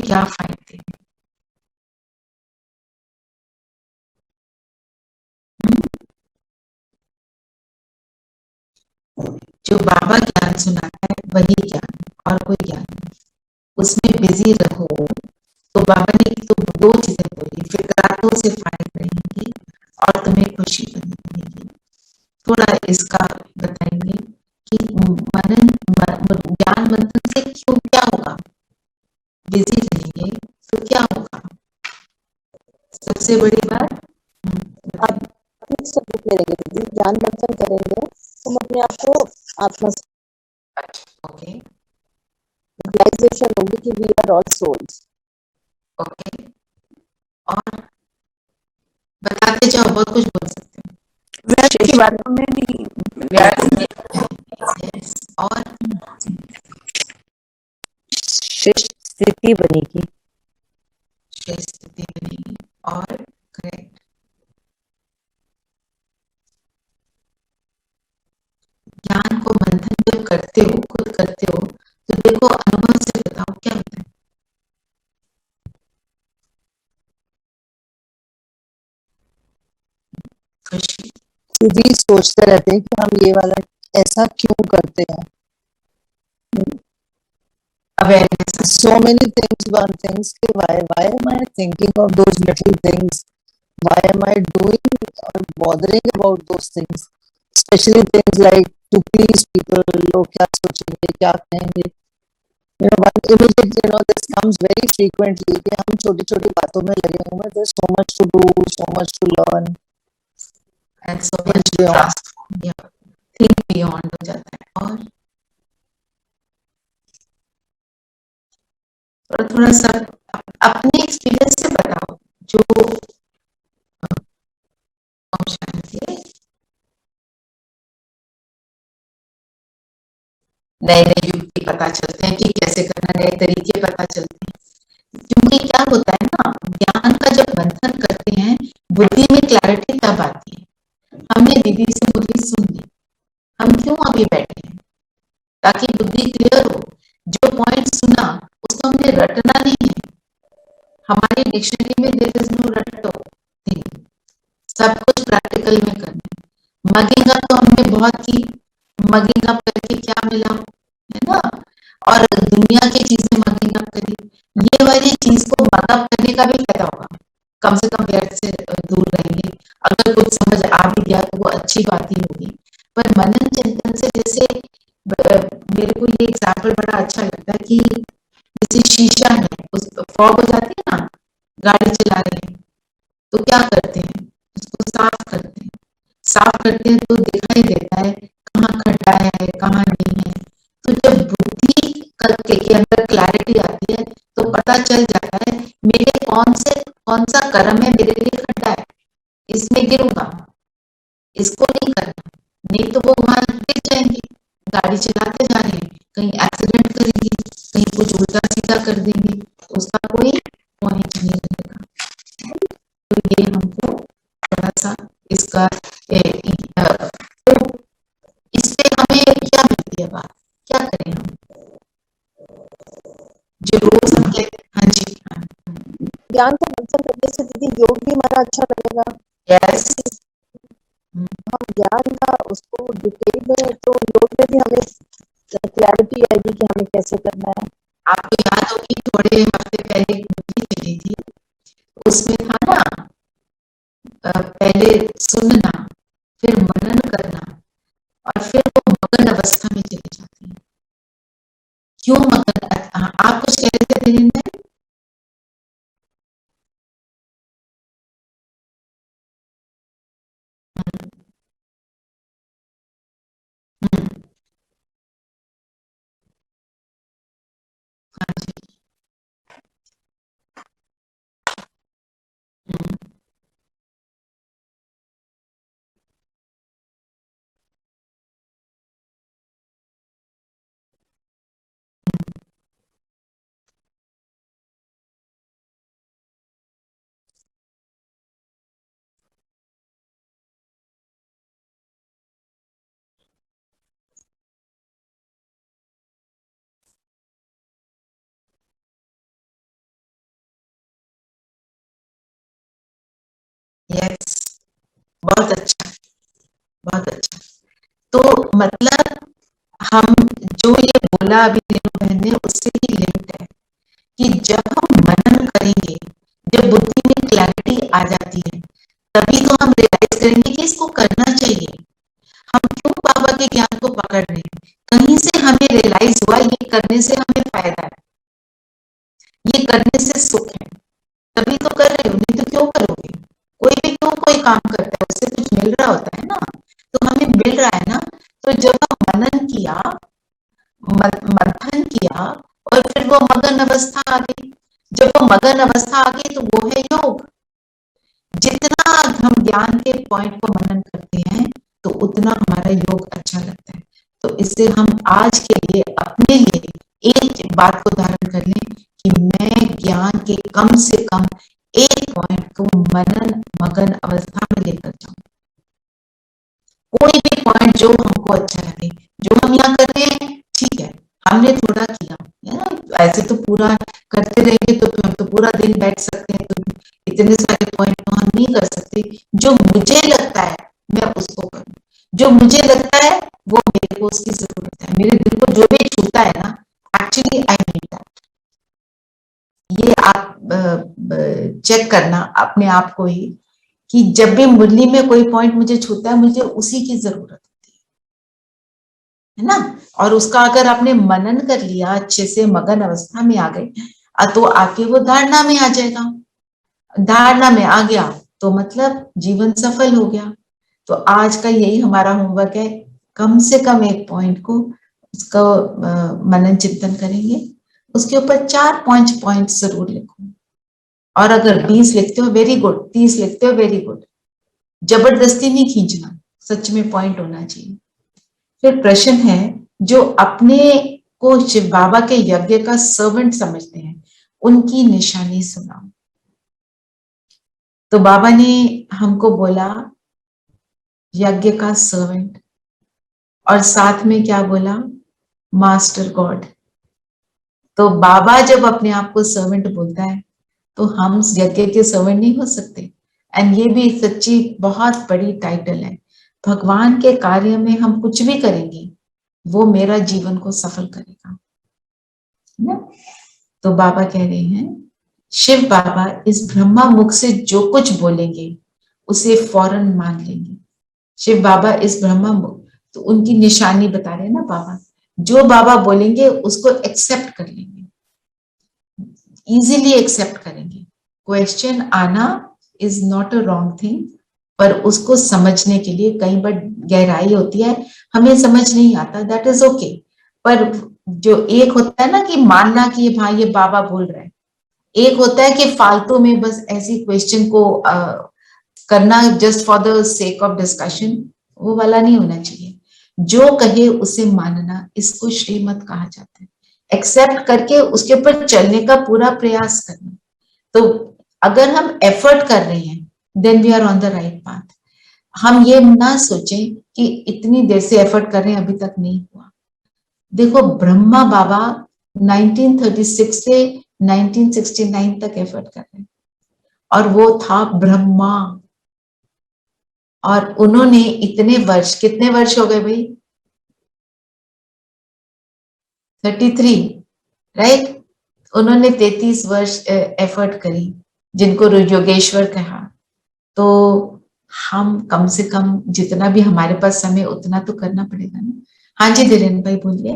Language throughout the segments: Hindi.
क्या फायदे? जो बाबा ज्ञान सुनाता है वही ज्ञान, और कोई ज्ञान नहीं। उसमें बिजी रहो तो बाबा ने तो दो चीजें बोली, फिक्रातों से फायद रहेंगे और तुम्हें खुशी बनी रहेगी। थोड़ा इसका बताएंगे कि ज्ञान मंथन से क्यों, क्या होगा? बिजी रहेंगे तो क्या होगा? सबसे बड़ी बात आप अपने स्वरूप में रहेंगे दीदी, ज्ञान मंथन करेंगे हम अपने आप को आत्मा ओके रियलाइजेशन होगी कि we are all souls. Okay, और बताते जाओ, बहुत कुछ बोल सकते हैं। व्यर्थ की बातों में नहीं, Yes, और श्रेष्ठ स्थिति बनेगी। श्रेष्ठ स्थिति बनेगी, और करेक्ट। ज्ञान को मंथन जब करते हो, खुद करते हो, तो देखो अनुभव से बताओ क्या होता है। खुशी, दीदी सोचते रहते हैं कि हम ये वाला ऐसा क्यों करते हैं। Awareness, So many things, one things कि why am I thinking of those little things? Why am I doing or bothering about those things? Especially things like to please people, लोग क्या सोचेंगे, क्या कहेंगे। One immediate, this comes very frequently कि हम छोटी-छोटी बातों में लगे हुए हैं। There's so much to do, so much to learn. and so much to trust, yeah, think beyond हो जाता है। और थोड़ा सा अपने एक्सपीरियंस से बताओ, जो शांति नए नए युक्ति पता चलते हैं कि कैसे करना, नए तरीके पता चलते हैं। क्योंकि क्या होता है ना, ज्ञान का जब मंथन करते हैं, बुद्धि में क्लैरिटी तब आती है। हमने दीदी से मुरली सुन ली, हम क्यों अभी बैठे हैं? ताकि बुद्धि क्लियर हो। जो पॉइंट सुना उसको हमने रटना नहीं है। हमारी डिक्शनरी में देयर इज नो रटो थिंग, सब कुछ प्रैक्टिकल में करना है। मगिंग अप तो हमने बहुत की, मगिंग अप करके क्या मिला, है ना? और दुनिया की चीजें मगिंग अप करी, ये वाली चीज को मग अप करने का भी फायदा होगा। कम से कम व्यर्थ से दूर रहेंगे। अगर कुछ समझ आ भी गया तो वो अच्छी बात ही होगी। पर मनन चिंतन से जैसे मेरे को ये एग्जाम्पल बड़ा अच्छा लगता है कि जैसे शीशा है, उस फॉग हो जाती है ना, गाड़ी चला रहे हैं तो क्या करते हैं, उसको साफ करते हैं। साफ करते हैं तो दिखाई देता है कहाँ खड्डा है, कहाँ नहीं है। तो जब बुद्धि करके के अंदर क्लैरिटी आती है तो पता चल जाता है मेरे कौन सा कर्म है मेरे लिए खड्डा है, इसमें गिरूंगा, इसको नहीं करना, नहीं तो वो वहां गिर जाएंगे। गाड़ी चलाते जा रहे हैं, कहीं एक्सीडेंट करेंगे, कहीं कुछ उल्टा सीधा कर देंगे, तो उसका कोई पॉइंट नहीं रहेगा। तो ये हमको थोड़ा सा इसका तो इससे हमें क्या मिलती है बात, क्या करें हम, जो रोज हम कहते, हाँ जी, ज्ञान का मंथन करने से दीदी योग भी हमारा अच्छा लगेगा। यस, हम ज्ञान का उसको डिटेल में तो योग में भी हमें क्लैरिटी आएगी कि हमें कैसे करना है। आपको याद होगी थोड़े हफ्ते पहले एक मूवी चली थी, उसमें था ना पहले सुनना, फिर मनन करना, और फिर वो मगन अवस्था में चली जाती है। क्यों मगन? आप कुछ कह रहे थे धीरेन्द्र? हाँ जी, बहुत अच्छा, बहुत अच्छा। तो मतलब हम जो ये बोला अभी रेणु बहन ने उससे ही लिंक्ड है कि जब हम मनन करेंगे, जब बुद्धि में क्लैरिटी आ जाती है, तभी तो हम रियलाइज करेंगे कि इसको करना चाहिए। हम क्यों बाबा के ज्ञान को पकड़ रहे हैं? कहीं से हमें रियलाइज हुआ ये करने से हमें फायदा है, ये करने से सुख है, तभी तो कर रहे हो, नहीं तो क्यों करोगे? कोई भी क्यों कोई काम करता है, उससे कुछ मिल रहा होता है ना, तो हमें मिल रहा है ना। तो जब हम मनन किया, मंथन किया और फिर वो मगन अवस्था आ गई। जब वो मगन अवस्था आ गई तो वो है योग। जितना हम ज्ञान के पॉइंट को मनन करते हैं तो उतना हमारा योग अच्छा लगता है। तो इससे हम आज के लिए अपने लिए एक बात को धारण कर लें कि मैं ज्ञान के कम से कम एक पॉइंट को मनन मगन अवस्था में लेकर जाऊं। कोई भी पॉइंट जो हमको अच्छा लगे, जो हम यहाँ कर रहे हैं ठीक है, हमने थोड़ा किया है ना, ऐसे तो पूरा करते रहेंगे तो फिर तो पूरा दिन बैठ सकते हैं, तो इतने सारे पॉइंट तो हम नहीं कर सकते। जो मुझे लगता है मैं उसको करूँ, जो मुझे लगता है वो मेरे को उसकी जरूरत है, मेरे दिल को जो भी छूता है ना, एक्चुअली आई नीड दैट। ये आप चेक करना अपने आप को ही कि जब भी मुरली में कोई पॉइंट मुझे छूता है, मुझे उसी की जरूरत होती है ना। और उसका अगर आपने मनन कर लिया अच्छे से, मगन अवस्था में आ गए, तो आके वो धारणा में आ जाएगा। धारणा में आ गया तो मतलब जीवन सफल हो गया। तो आज का यही हमारा होमवर्क है, कम से कम एक पॉइंट को उसका मनन चिंतन करेंगे, उसके ऊपर 4-5 पॉइंट जरूर लिखो। और अगर 20 लिखते हो वेरी गुड, 30 लिखते हो वेरी गुड, जबरदस्ती नहीं खींचना, सच में पॉइंट होना चाहिए। फिर प्रश्न है, जो अपने को शिव बाबा के यज्ञ का सर्वेंट समझते हैं, उनकी निशानी सुनाओ। तो बाबा ने हमको बोला यज्ञ का सर्वेंट, और साथ में क्या बोला, मास्टर गॉड। तो बाबा जब अपने आप को सर्वेंट बोलता है तो हम यज्ञ के सर्वेंट नहीं हो सकते। एंड ये भी सच्ची बहुत बड़ी टाइटल है, भगवान के कार्य में हम कुछ भी करेंगे वो मेरा जीवन को सफल करेगा ना। तो बाबा कह रहे हैं, शिव बाबा इस ब्रह्मा मुख से जो कुछ बोलेंगे उसे फौरन मान लेंगे। शिव बाबा इस ब्रह्मा मुख, तो उनकी निशानी बता रहे हैं ना बाबा, जो बाबा बोलेंगे उसको एक्सेप्ट कर लेंगे, इजीली एक्सेप्ट करेंगे। क्वेश्चन आना is not a wrong thing, पर उसको समझने के लिए कई बार गहराई होती है, हमें समझ नहीं आता, दैट इज ओके। पर जो एक होता है ना कि मानना कि भाई ये बाबा बोल रहे हैं, एक होता है कि फालतू में बस ऐसी क्वेश्चन को करना just for the sake of discussion, वो वाला नहीं होना चाहिए। जो कहे उसे मानना, इसको श्रीमत कहा जाता है। एक्सेप्ट करके उसके ऊपर चलने का पूरा प्रयास करना। तो अगर हम एफर्ट कर रहे हैं then we are on the right path. हम ये ना सोचें कि इतनी देर से एफर्ट कर रहे हैं अभी तक नहीं हुआ। देखो ब्रह्मा बाबा 1936 से 1969 तक एफर्ट कर रहे हैं, और वो था ब्रह्मा, और उन्होंने इतने वर्ष, कितने वर्ष हो गए भाई, 33, राइट। उन्होंने 33 वर्ष एफर्ट करी, जिनको योगेश्वर कहा। तो हम कम से कम जितना भी हमारे पास समय उतना तो करना पड़ेगा ना। हाँ जी धीरेन्द्र भाई बोलिए।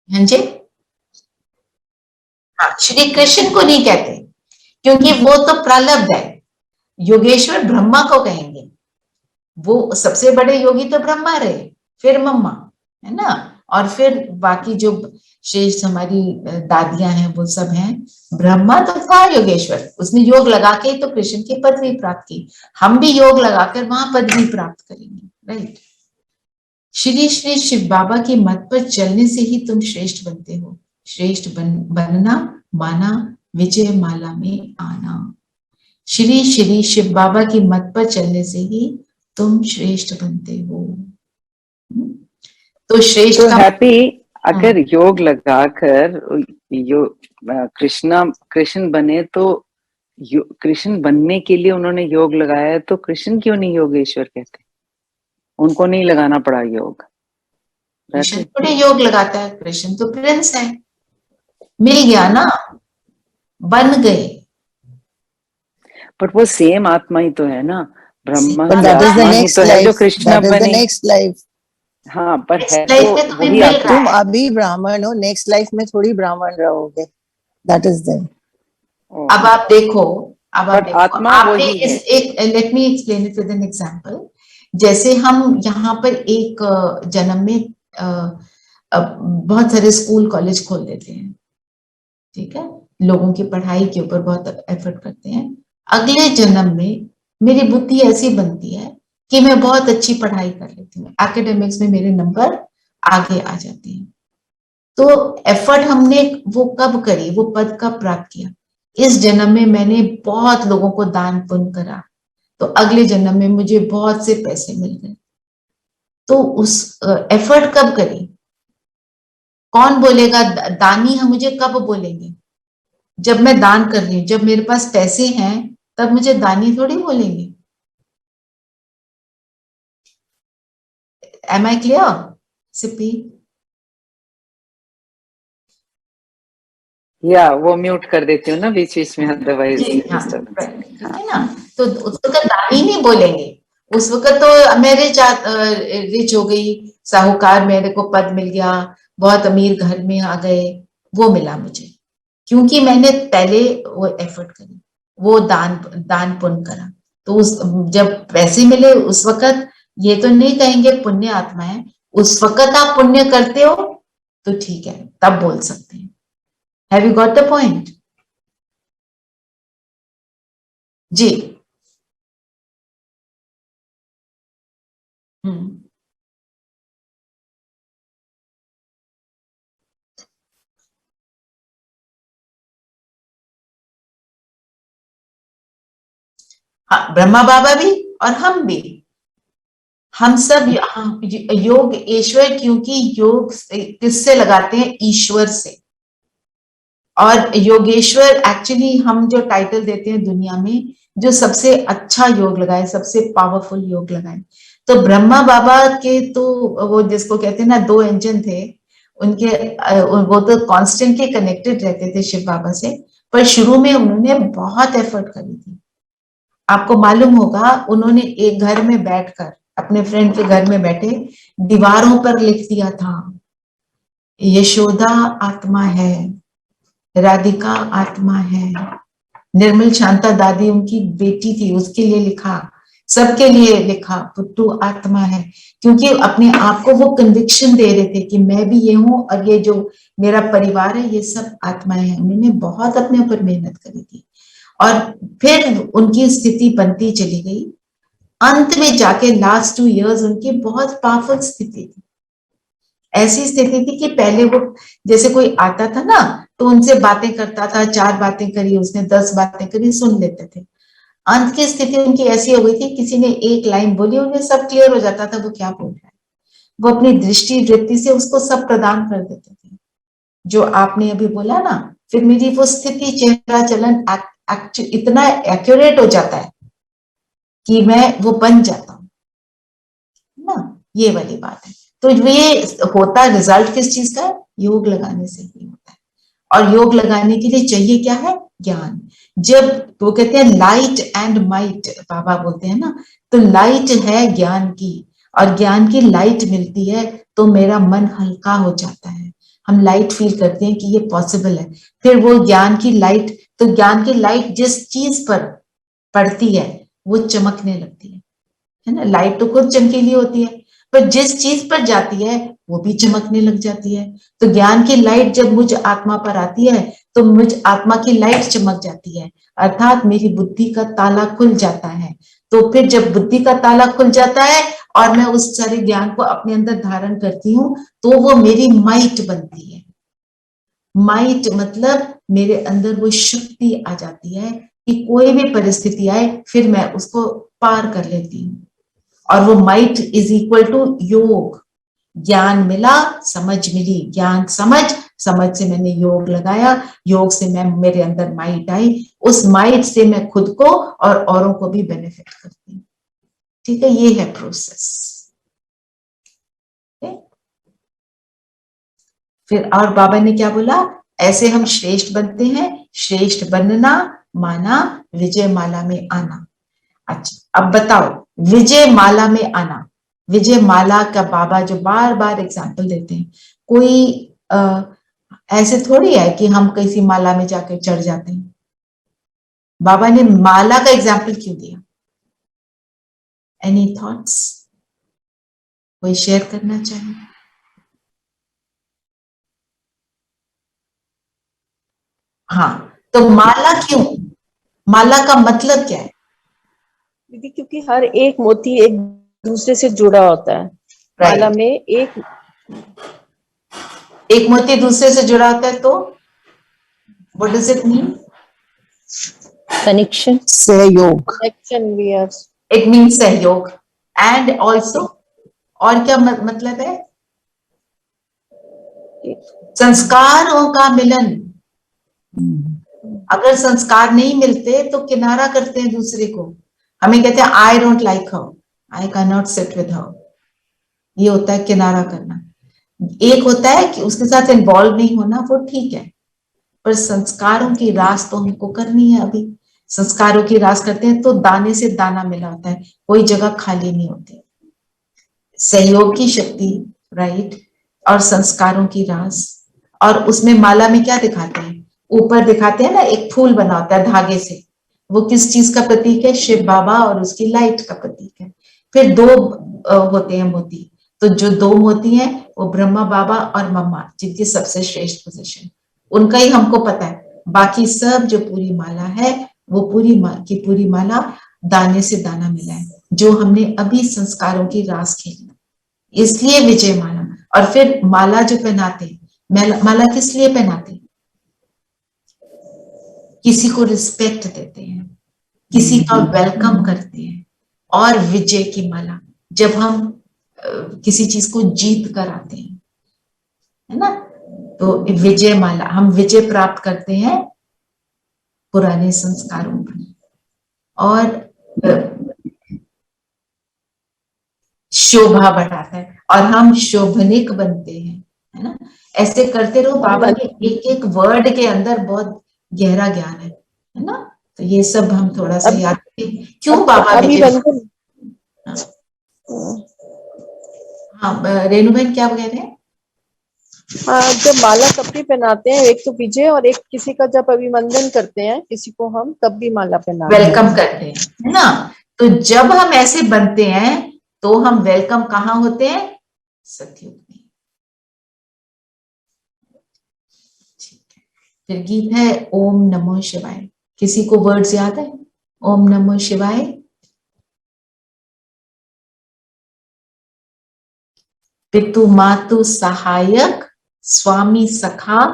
हाँ जी, हाँ, श्री कृष्ण को नहीं कहते क्योंकि वो तो प्रलब्ध है, योगेश्वर ब्रह्मा को कहेंगे। वो सबसे बड़े योगी तो ब्रह्मा रहे, फिर मम्मा, है ना, और फिर बाकी जो शेष हमारी दादियां हैं वो सब हैं। ब्रह्मा तो था योगेश्वर, उसने योग लगा के तो कृष्ण की पदवी प्राप्त की, हम भी योग लगाकर वहां पदवी प्राप्त करेंगे, राइट। श्री श्री शिव बाबा के मत पर चलने से ही तुम श्रेष्ठ बनते हो। श्रेष्ठ बनना माना विजय माला में आना। श्री श्री शिव बाबा की मत पर चलने से ही तुम श्रेष्ठ बनते हो। तो श्रेष्ठ तो हैप्पी, अगर योग लगाकर कृष्ण बने तो कृष्ण बनने के लिए उन्होंने योग लगाया है, तो कृष्ण क्यों नहीं योगेश्वर कहते? उनको नहीं लगाना पड़ा योग। कृष्ण थोड़े योग लगाता है, कृष्ण तो प्रिंस है, मिल गया ना, बन गए। बट वो सेम आत्मा ही तो है ना, Brahma But that is the आत्मा ही next तो है जो life. Krishna That is the बने। next life. हाँ, पर है Next life तो में तुम्हें वही मिल आत्मा। रहा तुम है। अभी ब्राह्मण हो, नेक्स्ट लाइफ में थोड़ी ब्राह्मण रहोगे। That is then. अब आप देखो, आत्मा आपने वही है। Let me explain it with an example. जैसे हम यहाँ पर एक जन्म में बहुत सारे स्कूल कॉलेज खोल देते हैं, ठीक है, लोगों की पढ़ाई के ऊपर बहुत एफर्ट करते हैं। अगले जन्म में मेरी बुद्धि ऐसी बनती है कि मैं बहुत अच्छी पढ़ाई कर लेती हूँ, एकेडमिक्स में मेरे नंबर आगे आ जाते हैं। तो एफर्ट हमने वो कब करी, वो पद कब प्राप्त किया? इस जन्म में मैंने बहुत लोगों को दान पुण्य करा, तो अगले जन्म में मुझे बहुत से पैसे मिल गए। तो उस एफर्ट कब करी? कौन बोलेगा दानी? हम मुझे कब बोलेंगे? जब मैं दान कर रही हूं, जब मेरे पास पैसे हैं तब मुझे दानी थोड़ी बोलेंगे। Am I clear Sippy? या वो म्यूट कर देती हूँ ना बीच बीच में, अदरवाइज ठीक है ना। तो उस वक्त दानी नहीं बोलेंगे, उस वक्त तो मेरे रिच हो गई, साहूकार, मेरे को पद मिल गया, बहुत अमीर घर में आ गए, वो मिला मुझे क्योंकि मैंने पहले वो एफर्ट करी, वो दान पुण्य करा। तो उस जब पैसे मिले उस वक्त ये तो नहीं कहेंगे पुण्य आत्मा है, उस वक्त आप पुण्य करते हो तो ठीक है, तब बोल सकते हैं। Have you got the point? जी। हाँ, ब्रह्मा बाबा भी और हम भी, हम सब योग ईश्वर, क्योंकि योग किससे लगाते हैं? ईश्वर से। और योगेश्वर एक्चुअली हम जो टाइटल देते हैं दुनिया में, जो सबसे अच्छा योग लगाए, सबसे पावरफुल योग लगाए, तो ब्रह्मा बाबा के तो वो जिसको कहते हैं ना, दो इंजन थे उनके, वो तो कॉन्स्टेंटली कनेक्टेड रहते थे शिव बाबा से, पर शुरू में उन्होंने बहुत एफर्ट करी थी। आपको मालूम होगा, उन्होंने एक घर में बैठकर, अपने फ्रेंड के घर में बैठे दीवारों पर लिख दिया था, यशोदा आत्मा है, राधिका आत्मा है, निर्मल शांता दादी उनकी बेटी थी, उसके लिए लिखा, सबके लिए लिखा, पुट्टू आत्मा है, क्योंकि अपने आप को वो कन्विक्शन दे रहे थे कि मैं भी ये हूं और ये जो मेरा परिवार है ये सब आत्माएं हैं। उन्होंने बहुत अपने ऊपर मेहनत करी थी और फिर उनकी स्थिति बनती चली गई। अंत में जाके लास्ट 2 इयर्स उनकी बहुत पावरफुल स्थिति थी। ऐसी स्थिति थी कि पहले वो जैसे कोई आता था ना तो उनसे बातें करता था, 4 बातें करी उसने, 10 बातें करी, सुन लेते थे। अंत की स्थिति उनकी ऐसी हो गई थी, किसी ने एक लाइन बोली उन्हें सब क्लियर हो जाता था वो क्या बोल रहा है। वो अपनी दृष्टि वृत्ति से उसको सब प्रदान कर देते थे, जो आपने अभी बोला ना। फिर मेरी वो स्थिति, चेहरा चलन इतना एक्यूरेट हो जाता है कि मैं वो बन जाता हूँ ना, ये वाली बात है। तो ये होता, रिजल्ट किस चीज का है? योग लगाने से ही होता है। और योग लगाने के लिए चाहिए क्या है? ज्ञान। जब वो कहते हैं लाइट एंड माइट, बाबा बोलते हैं ना, तो लाइट है ज्ञान की, और ज्ञान की लाइट मिलती है तो मेरा मन हल्का हो जाता है, हम लाइट फील करते हैं कि ये पॉसिबल है। फिर वो ज्ञान की लाइट, तो ज्ञान की लाइट जिस चीज पर पड़ती है वो चमकने लगती है ना। लाइट तो खुद चमकीली होती है, पर जिस चीज पर जाती है वो भी चमकने लग जाती है। तो ज्ञान की लाइट जब मुझ आत्मा पर आती है तो मुझ आत्मा की लाइट चमक जाती है, अर्थात मेरी बुद्धि का ताला खुल जाता है। तो फिर जब बुद्धि का ताला खुल जाता है और मैं उस सारे ज्ञान को अपने अंदर धारण करती हूँ तो वो मेरी माइट बनती है। माइट मतलब मेरे अंदर वो शक्ति आ जाती है कि कोई भी परिस्थिति आए फिर मैं उसको पार कर लेती हूँ। और वो माइट इज इक्वल टू योग। ज्ञान मिला, समझ मिली, ज्ञान समझ, समझ से मैंने योग लगाया, योग से मैं मेरे अंदर माइट आई, उस माइट से मैं खुद को और औरों को भी बेनिफिट करती हूँ। ठीक है, ये है प्रोसेस। फिर और बाबा ने क्या बोला, ऐसे हम श्रेष्ठ बनते हैं, श्रेष्ठ बनना माना विजय माला में आना। अच्छा अब बताओ, विजय माला में आना, विजय माला का बाबा जो बार बार एग्जाम्पल देते हैं, कोई ऐसे थोड़ी है कि हम किसी माला में जाकर चढ़ जाते हैं। बाबा ने माला का एग्जाम्पल क्यों दिया? एनी थॉट्स, कोई शेयर करना चाहिए? हाँ, तो माला क्यों, माला का मतलब क्या है? दीदी क्योंकि हर एक मोती एक दूसरे से जुड़ा होता है। माला में एक मोती दूसरे से जुड़ा होता है, तो what does it mean? Connection, सहयोग, कनेक्शन, इट मीन सहयोग। एंड ऑल्सो, और क्या मतलब है? संस्कारों का मिलन। अगर संस्कार नहीं मिलते तो किनारा करते हैं दूसरे को। हमें कहते हैं I don't like her, I can not sit with her, ये होता है किनारा करना। एक होता है कि उसके साथ इन्वॉल्व नहीं होना, वो ठीक है, पर संस्कारों की रास तो हमको करनी है। अभी संस्कारों की रास करते हैं तो दाने से दाना मिला होता है, कोई जगह खाली नहीं होती। सहयोग की शक्ति, राइट, और संस्कारों की रास। और उसमें माला में क्या दिखाते हैं? ऊपर दिखाते हैं ना, एक फूल बना होता है धागे से, वो किस चीज का प्रतीक है? शिव बाबा और उसकी लाइट का प्रतीक है। फिर दो होते हैं मोती, तो जो दो मोती हैं वो ब्रह्मा बाबा और मम्मा, जिनकी सबसे श्रेष्ठ पोजीशन, उनका ही हमको पता है। बाकी सब जो पूरी माला है वो की पूरी माला दाने से दाना मिला है, जो हमने अभी संस्कारों की रास खेली, इसलिए विजय माला। और फिर माला जो पहनाते हैं, माला किस लिए पहनाते हैं? किसी को रिस्पेक्ट देते हैं, किसी का वेलकम करते हैं। और विजय की माला जब हम किसी चीज को जीत कर आते हैं, है ना, तो विजय माला, हम विजय प्राप्त करते हैं पुराने संस्कारों पर, और शोभा बढ़ाता है, और हम शोभनिक बनते हैं, है ना। ऐसे करते रहो। बाबा के एक एक वर्ड के अंदर बहुत गहरा ज्ञान है ना। तो ये सब हम थोड़ा सा याद करें, क्यों बाबा हाँ, रेणु बहन क्या कह रहे हैं? हाँ, जब माला सबकी पहनाते हैं, एक तो विजय और एक किसी का जब अभिनंदन करते हैं किसी को हम, तब भी माला पहनाते हैं, वेलकम करते हैं, है ना। तो जब हम ऐसे बनते हैं तो हम वेलकम कहाँ होते हैं? सतयुग में। फिर गीत है ओम नमो शिवाय। किसी को वर्ड्स याद है? ओम नमो शिवाय। पितु मातु सहायक, स्वामी सखा,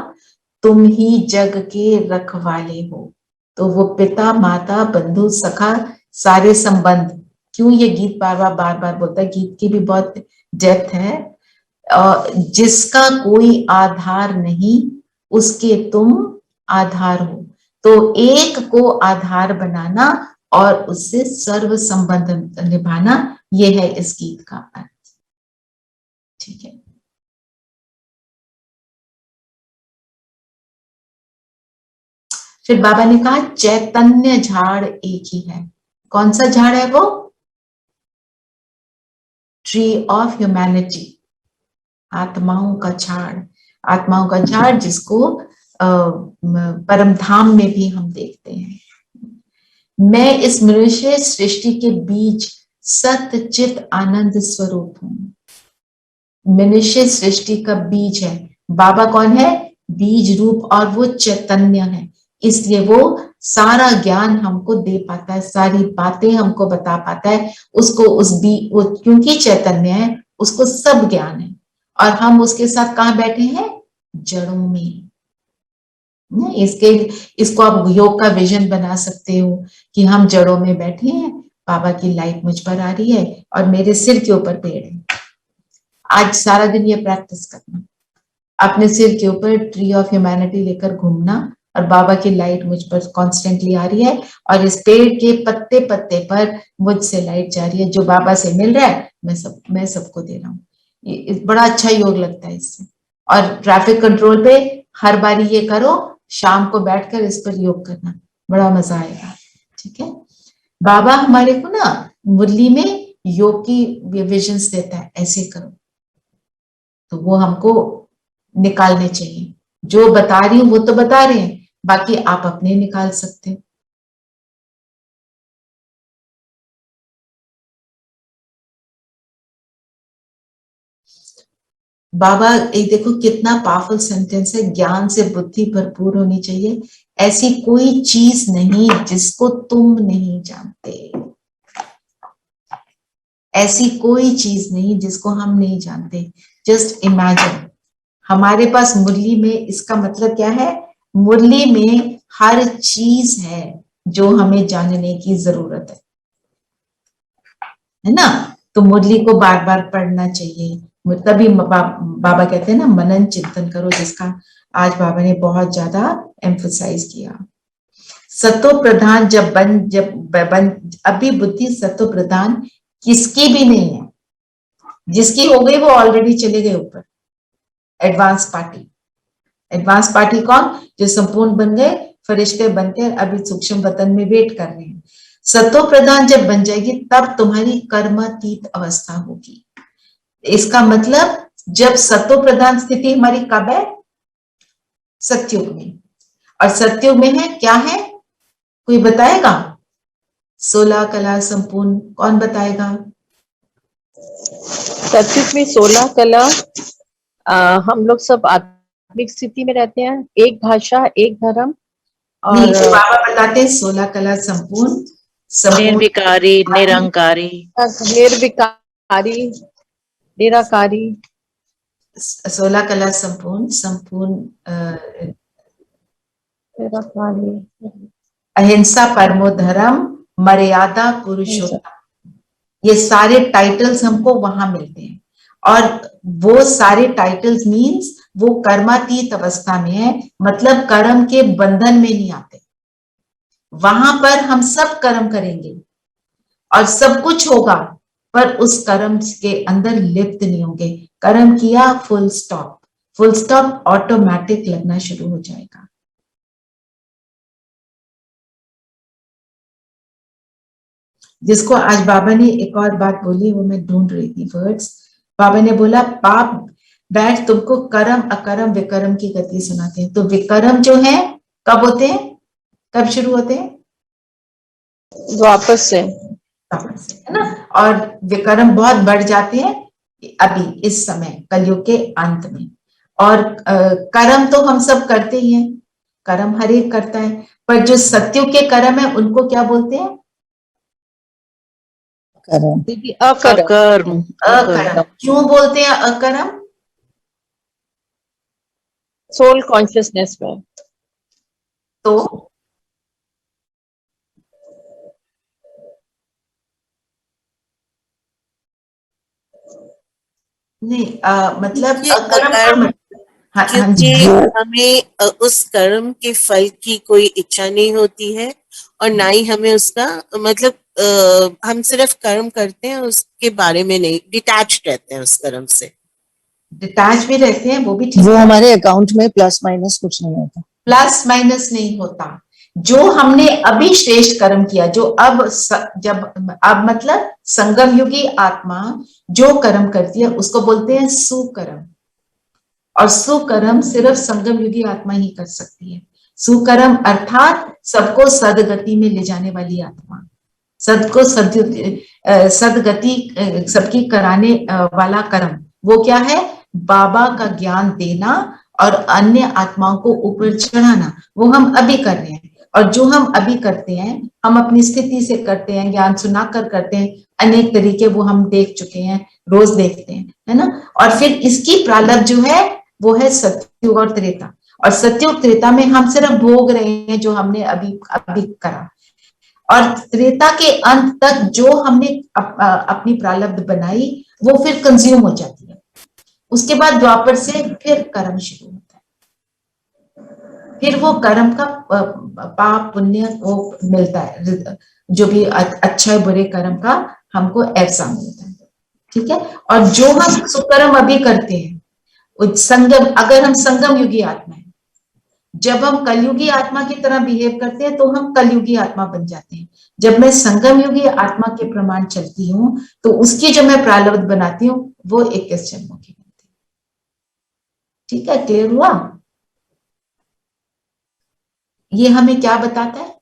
तुम ही जग के रखवाले हो। तो वो पिता माता बंधु सखा सारे संबंध, क्यों ये गीत बार बार बोलता है? गीत की भी बहुत डेप्थ है। जिसका कोई आधार नहीं उसके तुम आधार हो। तो एक को आधार बनाना और उससे सर्व संबंध निभाना, ये है इस गीत का अर्थ। ठीक है, फिर बाबा ने कहा चैतन्य झाड़ एक ही है। कौन सा झाड़ है वो? ट्री ऑफ ह्यूमैनिटी, आत्माओं का झाड़, आत्माओं का झाड़, जिसको परम धाम में भी हम देखते हैं। मैं इस मनुष्य सृष्टि के बीच सत्य चित आनंद स्वरूप हूं। मनुष्य सृष्टि का बीज है। बाबा कौन है? बीज रूप, और वो चैतन्य है, इसलिए वो सारा ज्ञान हमको दे पाता है, सारी बातें हमको बता पाता है। उसको वो क्योंकि चैतन्य है, उसको सब ज्ञान है, और हम उसके साथ कहाँ बैठे हैं? जड़ों में। इसको आप योग का विजन बना सकते हो कि हम जड़ों में बैठे हैं, बाबा की लाइट मुझ पर आ रही है और मेरे सिर के ऊपर पेड़ है। आज सारा दिन ये प्रैक्टिस करना, अपने सिर के ऊपर ट्री ऑफ ह्यूमैनिटी लेकर घूमना, और बाबा की लाइट मुझ पर कॉन्स्टेंटली आ रही है, और इस पेड़ के पत्ते पत्ते पर मुझसे लाइट जा रही है, जो बाबा से मिल रहा है मैं सबको दे रहा हूँ। ये बड़ा अच्छा योग लगता है इससे। और ट्रैफिक कंट्रोल पे हर बारी ये करो, शाम को बैठकर इस पर योग करना, बड़ा मजा आएगा। ठीक है, बाबा हमारे को ना मुरली में योग की विजन्स देता है, ऐसे करो, तो वो हमको निकालने चाहिए। जो बता रही हूँ वो तो बता रहे हैं, बाकी आप अपने निकाल सकते हो। बाबा एक देखो कितना पावरफुल सेंटेंस है, ज्ञान से बुद्धि भरपूर होनी चाहिए, ऐसी कोई चीज नहीं जिसको तुम नहीं जानते, ऐसी कोई चीज नहीं जिसको हम नहीं जानते। जस्ट इमेजिन, हमारे पास मुरली में, इसका मतलब क्या है, मुरली में हर चीज है जो हमें जानने की जरूरत है ना। तो मुरली को बार बार पढ़ना चाहिए, तभी बाबा कहते हैं ना मनन चिंतन करो, जिसका आज बाबा ने बहुत ज्यादा एम्फसाइज किया। सतो प्रधान जब बन अभी बुद्धि सतो प्रधान किसकी भी नहीं है, जिसकी हो गई वो ऑलरेडी चले गए ऊपर, एडवांस पार्टी। एडवांस पार्टी कौन, जो संपूर्ण बन गए, फरिश्ते बनकर अभी सूक्ष्म वतन में वेट कर रहे हैं। सतो प्रधान जब बन जाएगी तब तुम्हारी कर्मातीत अवस्था होगी। इसका मतलब जब सतो प्रधान स्थिति हमारी कब है, सत्युग में। और सत्युग में है क्या है, कोई बताएगा? 16 कला संपूर्ण, कौन बताएगा? सत्युग में 16 कला, हम लोग सब आत्मिक स्थिति में रहते हैं, एक भाषा एक धर्म, और नहीं, तो बाबा बताते हैं 16 कला संपूर्ण, निर्विकारी, निरंकारी, निर्विकारी, निराकारी, 16 कला संपूर्ण अहिंसा परमो धर्म मर्यादा पुरुषोत्तम, ये सारे टाइटल्स हमको वहां मिलते हैं। और वो सारे टाइटल्स मीन्स वो कर्मातीत अवस्था में है, मतलब कर्म के बंधन में नहीं आते। वहां पर हम सब कर्म करेंगे और सब कुछ होगा, पर उस कर्म के अंदर लिप्त नहीं होंगे। कर्म किया, full stop, full stop automatic लगना शुरू हो जाएगा। जिसको आज बाबा ने एक और बात बोली, वो मैं ढूंढ रही थी वर्ड्स। बाबा ने बोला पाप बैठ तुमको कर्म अकर्म विकर्म की गति सुनाते हैं। तो विकर्म जो है कब होते हैं, कब शुरू होते हैं? वापस से, है ना। और विकर्म बहुत बढ़ जाते हैं अभी इस समय कलयुग के अंत में। और कर्म तो हम सब करते ही हैं, कर्म हर एक करता है, पर जो सत्युग के कर्म है उनको क्या बोलते हैं? अकर्म। अकर्म। क्यों बोलते हैं अकर्म? सोल कॉन्शियसनेस में। तो नहीं मतलब अकर्म, क्योंकि हमें उस कर्म के फल की कोई इच्छा नहीं होती है, और ना ही हमें उसका मतलब हम सिर्फ कर्म करते हैं, उसके बारे में नहीं, डिटैच्ड रहते हैं उस कर्म से। डिटैच भी रहते हैं, वो भी ठीक, वो हमारे अकाउंट में प्लस माइनस कुछ नहीं होता, प्लस माइनस नहीं होता। जो हमने अभी श्रेष्ठ कर्म किया, जो अब मतलब संगम युगी आत्मा जो कर्म करती है उसको बोलते हैं सुकर्म। और सुकर्म सिर्फ संगम युगी आत्मा ही कर सकती है। सुकर्म अर्थात सबको सदगति में ले जाने वाली आत्मा, सबको सदगति सबकी कराने वाला कर्म। वो क्या है? बाबा का ज्ञान देना और अन्य आत्माओं को ऊपर चढ़ाना, वो हम अभी कर रहे हैं। और जो हम अभी करते हैं, हम अपनी स्थिति से करते हैं, ज्ञान सुनाकर करते हैं, अनेक तरीके वो हम देख चुके हैं, रोज देखते हैं, है ना। और फिर इसकी प्रारब्ध जो है वो है सत्युग और त्रेता। और सत्युग त्रेता में हम सिर्फ भोग रहे हैं जो हमने अभी करा। और त्रेता के अंत तक जो हमने अपनी प्रारब्ध बनाई वो फिर कंज्यूम हो जाती है। उसके बाद द्वापर से फिर कर्म शुरू होता है, फिर वो कर्म का पाप पुण्य वो मिलता है, जो भी अच्छा है बुरे कर्म का हमको ऐसा मिलता है, ठीक है। और जो हम सुकर्म अभी करते हैं, संगम, अगर हम संगम युगी आत्मा है, जब हम कलयुगी आत्मा की तरह बिहेव करते हैं तो हम कलयुगी आत्मा बन जाते हैं। जब मैं संगम युगी आत्मा के प्रमाण चलती हूँ तो उसकी जो मैं प्रारब्ध बनाती हूँ वो 21 जन्मों की बनती है। ठीक है, क्लियर हुआ? ये हमें क्या बताता है?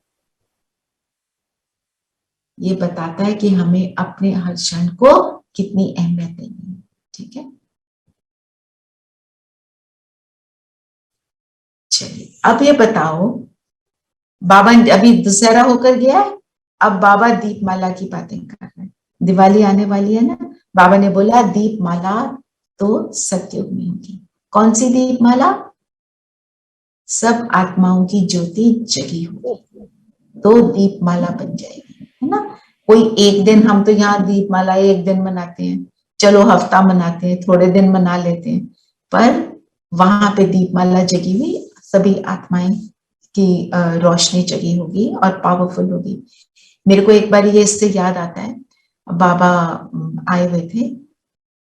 ये बताता है कि हमें अपने हर क्षण को कितनी अहमियत देनी है, ठीक है। चलिए अब ये बताओ, बाबा अभी दशहरा होकर गया है, अब बाबा दीपमाला की बातें कर रहे हैं। दिवाली आने वाली है ना, बाबा ने बोला दीपमाला तो सतयुग में होगी। कौन सी दीपमाला? सब आत्माओं की ज्योति जगी होगी तो दीपमाला बन जाएगी, है ना। कोई एक दिन, हम तो यहाँ दीपमाला एक दिन मनाते हैं, चलो हफ्ता मनाते हैं, थोड़े दिन मना लेते हैं, पर वहां पे दीपमाला जगी हुई सभी आत्माएं की रोशनी जगी होगी और पावरफुल होगी। मेरे को एक बार ये इससे याद आता है, बाबा आए हुए थे,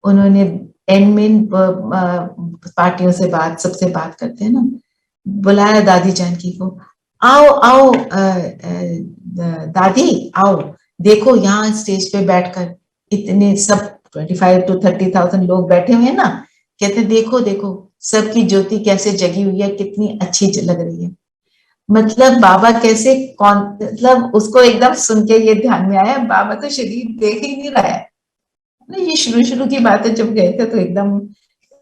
उन्होंने एंड में पार्टियों से सबसे बात करते हैं ना, बुलाया दादी जानकी को, आओ आओ दादी आओ, देखो यहाँ स्टेज पे बैठकर इतने सब 25 to 30,000 लोग बैठे हुए हैं ना, कहते देखो देखो सबकी ज्योति कैसे जगी हुई है, कितनी अच्छी लग रही है। मतलब बाबा कैसे मतलब उसको एकदम सुन के ये ध्यान में आया, बाबा तो शरीर देख ही नहीं रहा है ना। ये शुरू शुरू की बात है, जब गए थे तो एकदम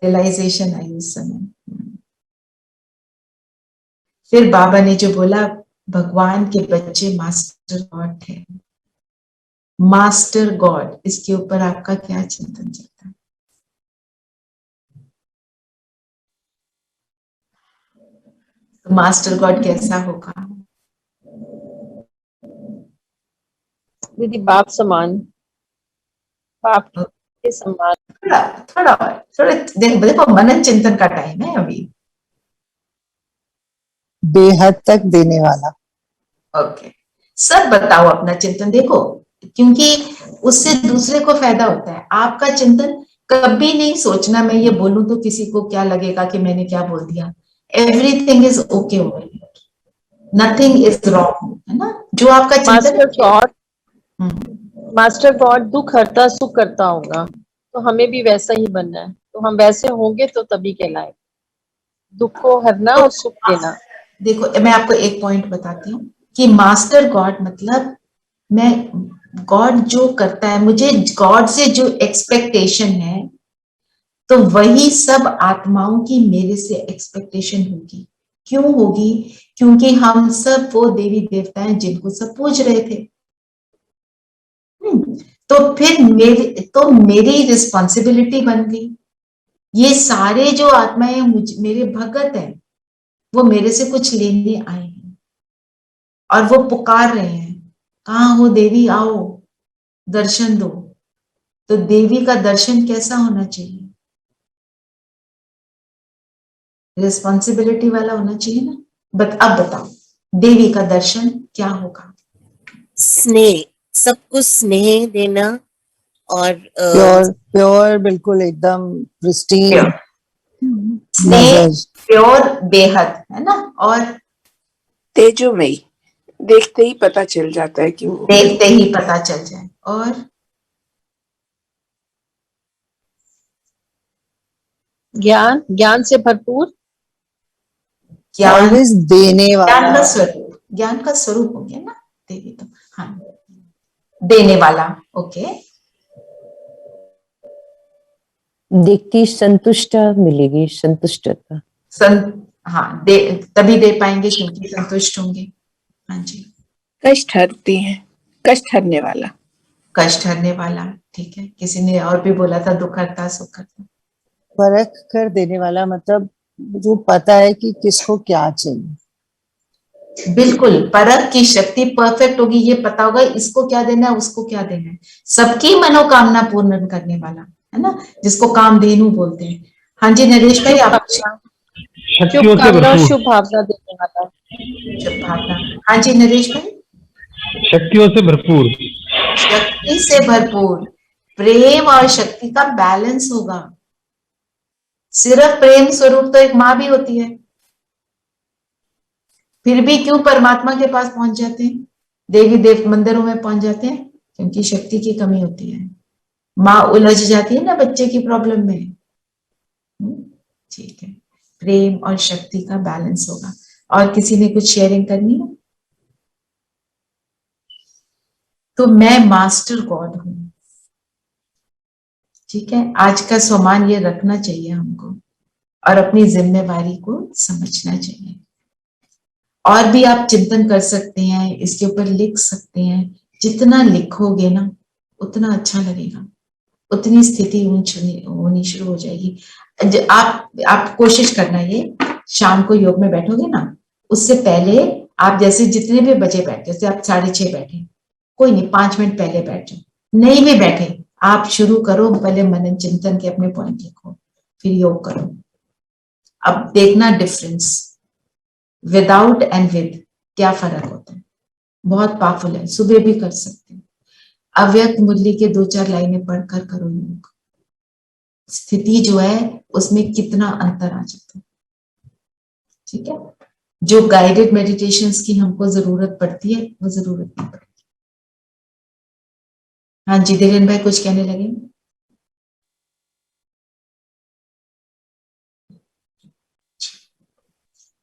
रियलाइजेशन आई उस समय। फिर बाबा ने जो बोला, भगवान के बच्चे मास्टर गॉड है, मास्टर गॉड, इसके ऊपर आपका क्या चिंतन चलता है? तो मास्टर गॉड कैसा होगा? दीदी बाप समान, बाप के समान। थोड़ा देखो मनन चिंतन का टाइम है अभी। बेहद तक देने वाला। ओके, सब बताओ अपना चिंतन, देखो क्योंकि उससे दूसरे को फायदा होता है। आपका चिंतन कभी नहीं सोचना मैं ये बोलूं तो किसी को क्या लगेगा कि मैंने क्या बोल दिया। Everything is okay over here, nothing is wrong, है ना। जो आपका चिंतन, मास्टर गॉड दुख हरता सुख करता होगा, तो हमें भी वैसा ही बनना है। तो हम वैसे होंगे तो तभी कहलाए, दुख को हरना और सुख देना। देखो मैं आपको एक पॉइंट बताती हूँ कि मास्टर गॉड मतलब मैं, गॉड जो करता है, मुझे गॉड से जो एक्सपेक्टेशन है तो वही सब आत्माओं की मेरे से एक्सपेक्टेशन होगी। क्यों होगी? क्योंकि हम सब वो देवी देवता हैं जिनको सब पूज रहे थे। तो फिर मेरी रिस्पॉन्सिबिलिटी बन गई। ये सारे जो आत्माएं मेरे भगत हैं, वो मेरे से कुछ लेने आए हैं और वो पुकार रहे हैं, कहाँ हो देवी, आओ दर्शन दो। तो देवी का दर्शन कैसा होना चाहिए? रिस्पॉन्सिबिलिटी वाला होना चाहिए ना। अब बताओ देवी का दर्शन क्या होगा? स्नेह, सबको स्नेह देना और प्योर प्योर, बिल्कुल एकदम प्रिस्टीन स्नेह, प्योर, बेहद, है ना। और तेजोमयी, देखते ही पता चल जाता है कि वो, देखते ही पता चल जाए। और ज्ञान, ज्ञान से भरपूर, ज्ञान, ऑलवेज देने ज्ञान वाला। का स्वरूप, ज्ञान का स्वरूप हो गया ना देवी तो, हाँ देने वाला। ओके, देखती संतुष्ट मिलेगी, संतुष्टता। हाँ तभी दे पाएंगे क्योंकि संतुष्ट होंगे। हाँ जी, कष्ट हरती हैं, कष्ट हरने वाला, कष्ट हरने वाला, ठीक है। किसी ने और भी बोला था दुख हरता सुख हरता। परख कर देने वाला मतलब जो पता है कि किसको क्या चाहिए। बिल्कुल, परख की शक्ति परफेक्ट होगी, ये पता होगा इसको क्या देना है, उसको क्या देना है, सबकी मनोकामना पूर्ण करने वाला, है ना, जिसको कामधेनु बोलते हैं। हाँ जी नरेश भाई, आप शुभकामना और शुभ भावना देने वाला। शुभ भावना। हाँ जी नरेश भाई। शक्तियों से भरपूर। शक्ति से भरपूर, प्रेम और शक्ति का बैलेंस होगा। सिर्फ प्रेम स्वरूप तो एक माँ भी होती है, फिर भी क्यों परमात्मा के पास पहुंच जाते हैं, देवी देव मंदिरों में पहुंच जाते हैं? क्योंकि शक्ति की कमी होती है। माँ उलझ जाती है ना बच्चे की प्रॉब्लम में। ठीक है, प्रेम और शक्ति का बैलेंस होगा। और किसी ने कुछ शेयरिंग करनी है? तो मैं मास्टर गॉड हूं, ठीक है। आज का सम्मान ये रखना चाहिए हमको और अपनी जिम्मेवारी को समझना चाहिए। और भी आप चिंतन कर सकते हैं, इसके ऊपर लिख सकते हैं। जितना लिखोगे ना उतना अच्छा लगेगा, उतनी स्थिति होनी शुरू हो जाएगी। आप कोशिश करना, ये शाम को योग में बैठोगे ना, उससे पहले आप जैसे जितने भी बजे बैठे, जैसे आप 6:30 बैठे, कोई नहीं 5 मिनट पहले बैठ जाओ। नहीं भी बैठे, आप शुरू करो, पहले मनन चिंतन के अपने पॉइंट लिखो, फिर योग करो। अब देखना डिफरेंस विदाउट एंड विद, क्या फर्क होता है। बहुत पावरफुल है, सुबह भी कर सकते हैं। अव्यक्त मुरली के 2-4 लाइनें पढ़कर करो योग, स्थिति जो है उसमें कितना अंतर आ जाता है। ठीक है, जो गाइडेड मेडिटेशंस की हमको जरूरत पड़ती है वो जरूरत नहीं पड़ती। हाँ जी धीरेन भाई कुछ कहने लगे?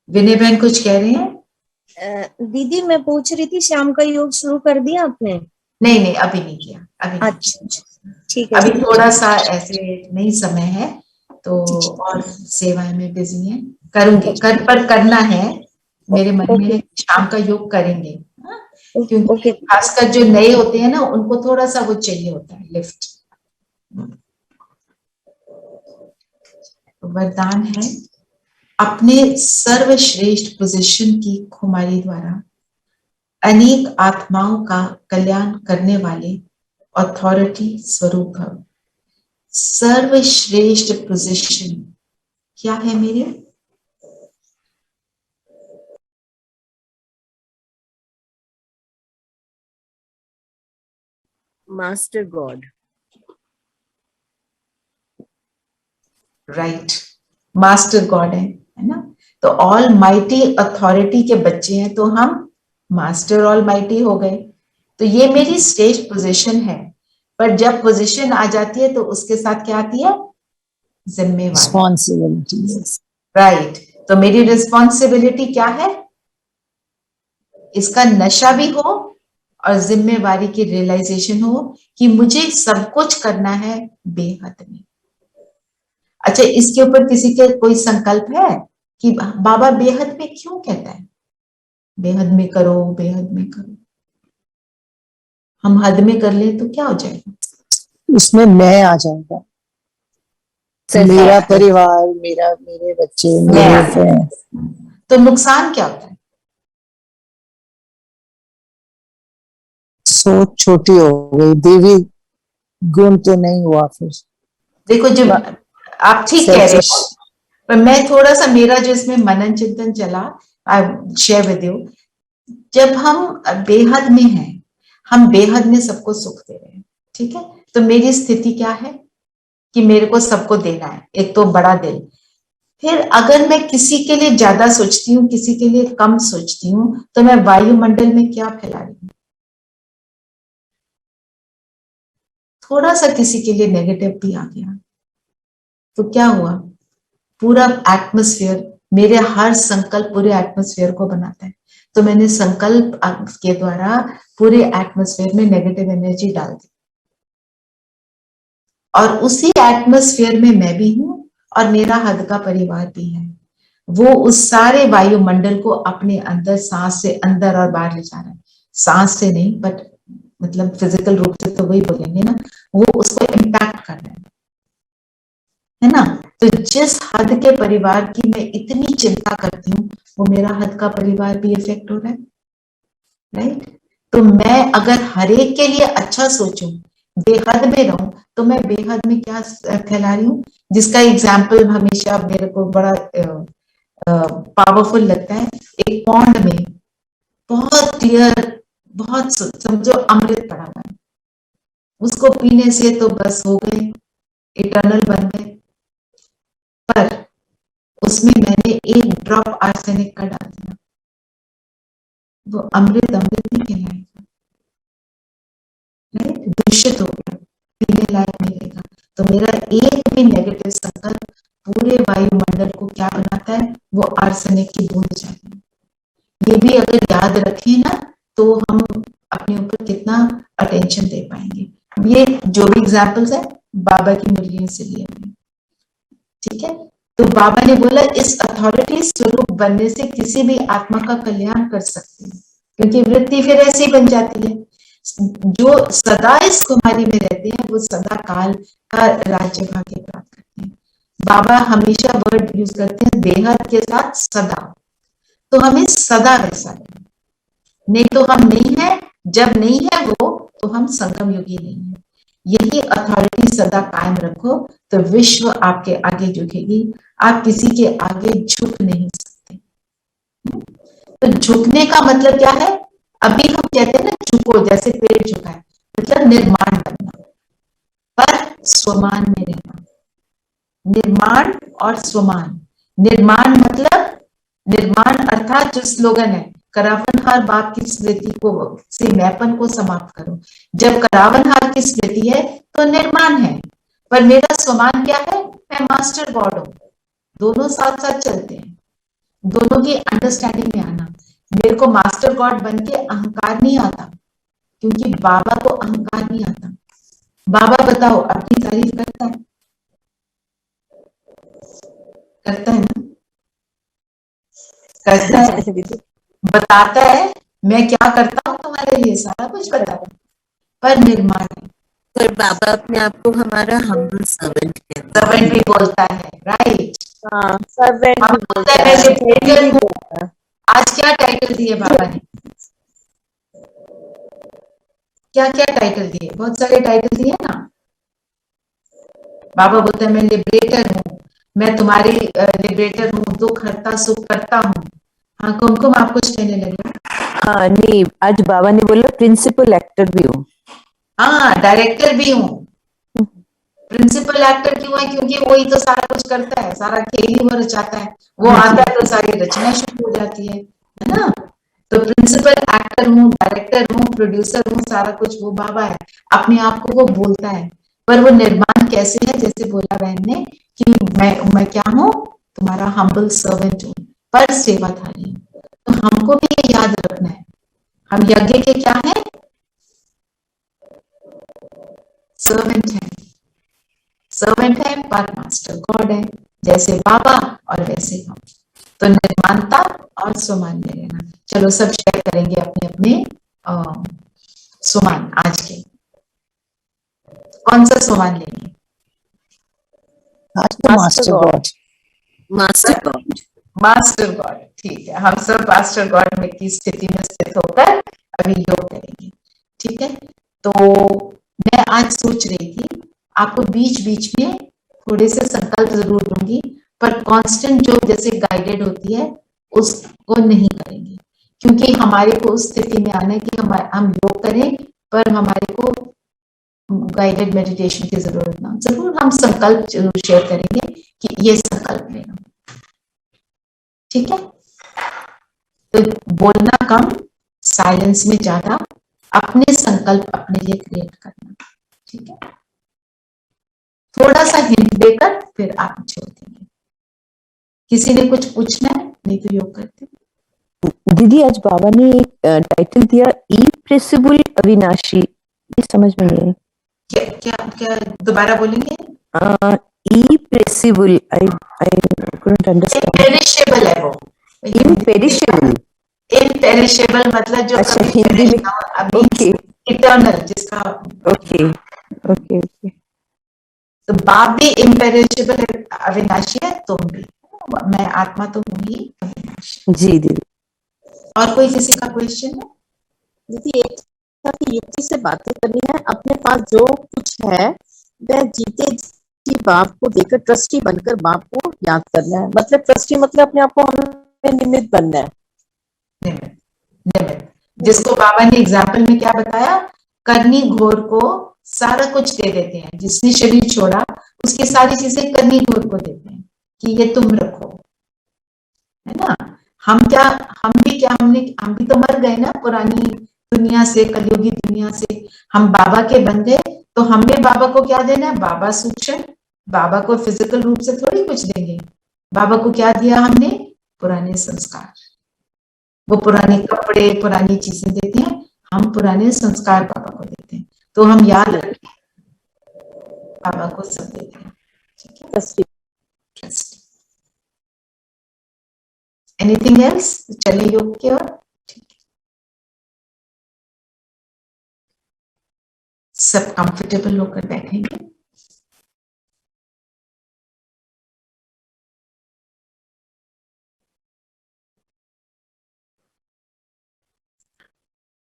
विनय बहन कुछ कह रहे हैं? दीदी मैं पूछ रही थी, शाम का योग शुरू कर दिया आपने? नहीं अभी नहीं किया, अभी नहीं। अच्छा ठीक है, अभी थोड़ा सा ऐसे नहीं समय है तो, और सेवाएं में बिजी है, करूंगी पर करना है, मेरे मन में है शाम का योग करेंगे। क्योंकि खासकर जो नए होते हैं ना, उनको थोड़ा सा वो चाहिए होता है लिफ्ट। वरदान है, अपने सर्वश्रेष्ठ पोजीशन की खुमारी द्वारा अनेक आत्माओं का कल्याण करने वाले अथॉरिटी स्वरूप भव। सर्वश्रेष्ठ पोजीशन क्या है मेरे? Master God. Right, master God है ना। तो ऑल माइटी अथॉरिटी के बच्चे हैं, तो हम मास्टर ऑल माइटी हो गए। तो ये मेरी श्रेष्ठ पोजीशन है, पर जब पोजीशन आ जाती है तो उसके साथ क्या आती है? जिम्मेवारी, रिस्पॉन्सिबिलिटी। राइट, तो मेरी रिस्पॉन्सिबिलिटी क्या है? इसका नशा भी हो और जिम्मेवारी की रियलाइजेशन हो कि मुझे सब कुछ करना है बेहद में। अच्छा, इसके ऊपर किसी के कोई संकल्प है कि बाबा बेहद में क्यों कहता है? बेहद में करो, बेहद में करो। हम हद में कर ले तो क्या हो जाएगा? उसमें मैं आ जाऊंगा, मेरा परिवार, मेरे बच्चे, मेरे फ्रेंड। तो नुकसान क्या होता है? सोच छोटी हो गई, देवी गुण तो नहीं हुआ। फिर देखो, जब आप ठीक कह रहे हो, पर मैं थोड़ा सा, मेरा जो इसमें मनन चिंतन चला, आई शेयर विद यू। जब हम बेहद में हैं, हम बेहद में सबको सुख दे रहे हैं, ठीक है। तो मेरी स्थिति क्या है कि मेरे को सबको देना है, एक तो बड़ा दिल। फिर अगर मैं किसी के लिए ज्यादा सोचती हूँ, किसी के लिए कम सोचती हूँ, तो मैं वायुमंडल में क्या फैला रही हूँ? थोड़ा सा किसी के लिए नेगेटिव भी आ गया तो क्या हुआ? पूरा एटमॉस्फेयर, मेरे हर संकल्प पूरे एटमॉस्फेयर को बनाता है। तो मैंने संकल्प के द्वारा पूरे एटमॉस्फेयर में नेगेटिव एनर्जी डाल दी, और उसी एटमॉस्फेयर में मैं भी हूं और मेरा हद का परिवार भी है। वो उस सारे वायुमंडल को अपने अंदर, सांस से अंदर और बाहर ले जा रहा है। सांस से नहीं, बट मतलब फिजिकल रूप से तो वही बोलेंगे ना, वो उसको इम्पैक्ट कर रहा है ना। तो जिस हद के परिवार की मैं इतनी चिंता करती हूँ, वो मेरा हद का परिवार भी इफेक्ट हो रहा है, राइट। तो मैं अगर हर एक के लिए अच्छा सोचूं, बेहद में रहूं तो मैं बेहद में क्या फैला रही हूँ, जिसका एग्जाम्पल हमेशा मेरे को बड़ा पावरफुल लगता है। एक पॉन्ड में बहुत क्लियर, बहुत समझो अमृत पड़ा हुआ है, उसको पीने से तो बस हो गए, इटर्नल बन गए, पर उसमें मैंने एक ड्रॉप आर्सेनिक का डाल दिया, वो अमृत नहीं कहलाएगा, राइट? दूषित हो गया, पीने लायक नहीं रहेगा। तो मेरा एक भी नेगेटिव संकल्प पूरे वायुमंडल को क्या बनाता है, वो आर्सेनिक की बूंद जाती है। ये भी अगर याद रखें ना, तो हम अपने ऊपर कितना अटेंशन दे पाएंगे। ये जो भी एग्जाम्पल्स है बाबा की मुरलियों से लिए हुए, ठीक है? तो बाबा ने बोला इस अथॉरिटी स्वरूप बनने से किसी भी आत्मा का कल्याण कर सकते हैं, क्योंकि वृत्ति फिर ऐसी बन जाती है। जो सदा इस कुमारी में रहते हैं वो सदा काल का राज्य भाग्य प्राप्त करते हैं। बाबा हमेशा वर्ड यूज करते हैं बेहद के साथ सदा, तो हमें सदा वैसा है, नहीं तो हम नहीं है, जब नहीं है वो तो हम संगम युगी नहीं है। यही अथॉरिटी सदा कायम रखो तो विश्व आपके आगे झुकेगी, आप किसी के आगे झुक नहीं सकते। तो झुकने का मतलब क्या है? अभी हम कहते हैं ना झुको, जैसे पेड़ झुका है, मतलब निर्माण करना, पर स्वमान में रहना। निर्माण और स्वमान, निर्माण मतलब निर्माण अर्थात जो स्लोगन है करावनहार बाप की स्मृति को से मैपन को समाप्त करो। जब करावनहार की स्मृति है तो निर्माण है, पर मेरा स्वमान क्या है? मैं मास्टर गॉड हूं। दोनों साथ साथ चलते हैं, दोनों की अंडरस्टैंडिंग में आना। मेरे को मास्टर गॉड बन के अहंकार नहीं आता, क्योंकि बाबा को अहंकार नहीं आता। बाबा बताओ अपनी तारीफ करता है? करता है ना? करता है, बताता है मैं क्या करता हूँ तुम्हारे लिए, सारा कुछ बताता है, पर निर्माण है। पर बाबा अपने आप को हमारा हम्बल सर्वेंट कहते हैं। सर्वेंट भी बोलता है, राइट? हाँ, सर्वेंट हम भी बोलते बोलता हैं है, मैं लिबरेटर भी हूँ। बोलता है। आज क्या टाइटल दिए बाबा ने? क्या क्या टाइटल दिए? बहुत सारे टाइटल दिए ना। बाबा बोलते हैं मैं लिबरेटर हूँ, मैं तुम्हारी लिबरेटर हूँ, दुख हरता सुख करता हूँ। हाँ कुमकुम, आप कुछ कहने लगे? हाँ नहीं, आज बाबा ने बोला प्रिंसिपल एक्टर भी हूँ। हाँ, डायरेक्टर भी हूँ। प्रिंसिपल एक्टर क्यों है? क्योंकि वही तो सारा कुछ करता है, सारा खेल ही वो रचाता है, वो आता है तो सारी रचना शुरू हो जाती है ना? तो प्रिंसिपल एक्टर हूँ, डायरेक्टर हूँ, प्रोड्यूसर हूँ, सारा कुछ वो बाबा है। अपने आप को वो बोलता है, पर वो निर्माण कैसे है? जैसे बोला बहन ने कि मैं क्या हूँ? तुम्हारा हम्बल सर्वेंट हूँ, पर सेवाधारी हूँ। तो हमको भी ये याद रखना है, हम यज्ञ के क्या है? सर्वेंट है। सर्वेंट है पर मास्टर गॉड है, जैसे बाबा और वैसे हम। तो निर्माणता और स्वमान में रहना। चलो सब शेयर करेंगे अपने अपने स्वमान आज के। कौन सा स्वमान लेंगे? आज तो master God. Master God. Master God, ठीक है। हम सब मास्टर गॉड में की स्थिति में स्थित होकर अभी योग करेंगे, ठीक है? तो मैं आज सोच रही थी आपको बीच बीच में थोड़े से संकल्प जरूर दूंगी, पर कांस्टेंट जो जैसे गाइडेड होती है उसको नहीं करेंगे, क्योंकि हमारे को उस स्थिति में आना है कि हम योग करें, पर हमारे को गाइडेड मेडिटेशन की जरूरत ना। जरूर हम संकल्प जरूर शेयर करेंगे कि ये संकल्प लेना, ठीक है? तो बोलना कम, साइलेंस में ज्यादा, अपने संकल्प अपने लिए क्रिएट करना, ठीक है? थोड़ा सा हिंट देकर फिर आप छोड़ देंगे। किसी ने कुछ पूछना है? नहीं तो योग करते। दीदी आज बाबा ने एक टाइटल दिया इप्रेसिबल अविनाशी, ये समझ में नहीं आई। क्या क्या क्या दोबारा बोलेंगे? इप्रेसिबल, आई couldn't understand. इम्पेरिशेबल है वो। इम्पेरिशेबल। इम्पेरिशेबल मतलब जो अच्छा, कभी हिंदी में। अभी ओके इटर्नल, जिसका ओके ओके ओके। तो बाप भी इम्पेरिशेबल अविनाशी है, तुम भी। मैं आत्मा तो हूँ ही अविनाशी। जी दीदी। और कोई किसी का क्वेश्चन है? दीदी एक की युक्ति से बातें करनी है, अपने पास जो कुछ है वह जीते जी बाप को देकर ट्रस्टी बनकर बाप को याद करना है। मतलब ट्रस्टी मतलब अपने आप को हमें निमित्त बनना है। निमित्त, निमित्त, जिसको बाबा ने एग्जाम्पल में क्या बताया, करनी घोर को सारा कुछ दे देते हैं, जिसने शरीर छोड़ा उसकी सारी चीजें करनी घोर को देते हैं कि ये तुम रखो, है ना। हम भी तो मर गए ना पुरानी दुनिया से, कलयुगी दुनिया से हम बाबा के बन गए, तो हमने बाबा को क्या देना है, बाबा सूक्ष्म, बाबा को फिजिकल रूप से थोड़ी कुछ देंगे, बाबा को क्या दिया हमने, पुराने संस्कार, वो पुराने कपड़े पुरानी चीजें देते हैं, हम पुराने संस्कार बाबा को देते हैं, तो हम याद रखें बाबा को सब देते हैं, ठीक है। ट्रस्ट। एनीथिंग एल्स, चले योग की ओर, ठीक है। सब कंफर्टेबल होकर बैठेंगे।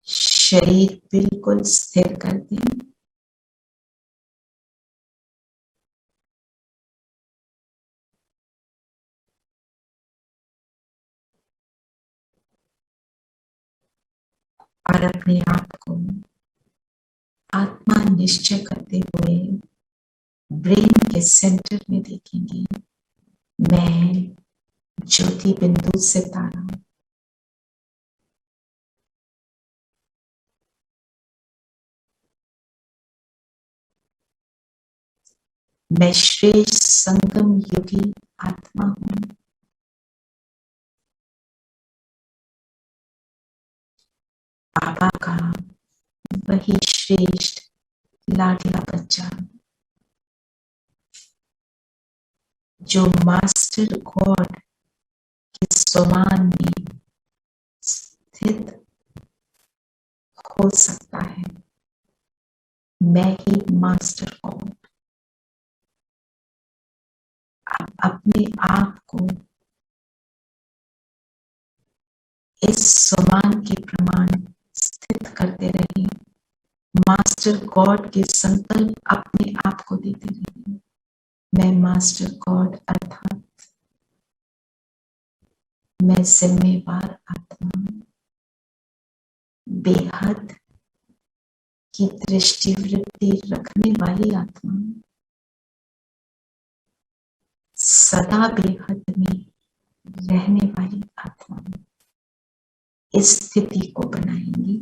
शरीर बिल्कुल स्थिर कर दें। और अपने आप को आत्मा निश्चय करते हुए ब्रेन के सेंटर में देखेंगे, मैं ज्योति बिंदु सितारा हूं। मैं श्रेष्ठ संगम युगी आत्मा हूं। बाबा का वही श्रेष्ठ लाडला बच्चा जो मास्टर गॉड के समान में स्थित हो सकता है। मैं ही मास्टर गॉड। आप अपने आप को इस समान के प्रमाण स्थित करते रहिए। मास्टर गॉड के संकल्प अपने आप को देते रहिए। मैं मास्टर गॉड अर्थात मैं जिम्मेवार आत्मा, बेहद की दृष्टि वृत्ति रखने वाली आत्मा, सदा बेहद में रहने वाली आत्मा इस स्थिति को बनाएंगी।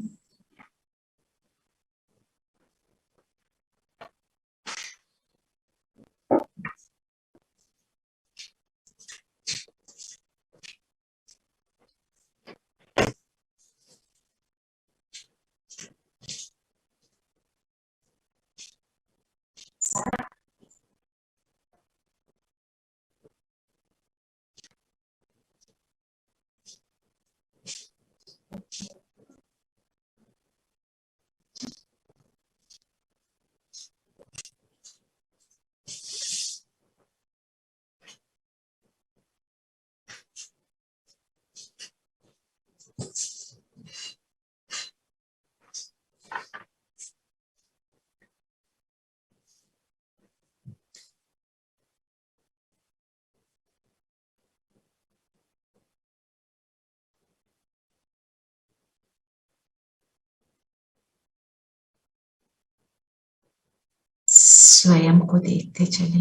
स्वयं को देखते चले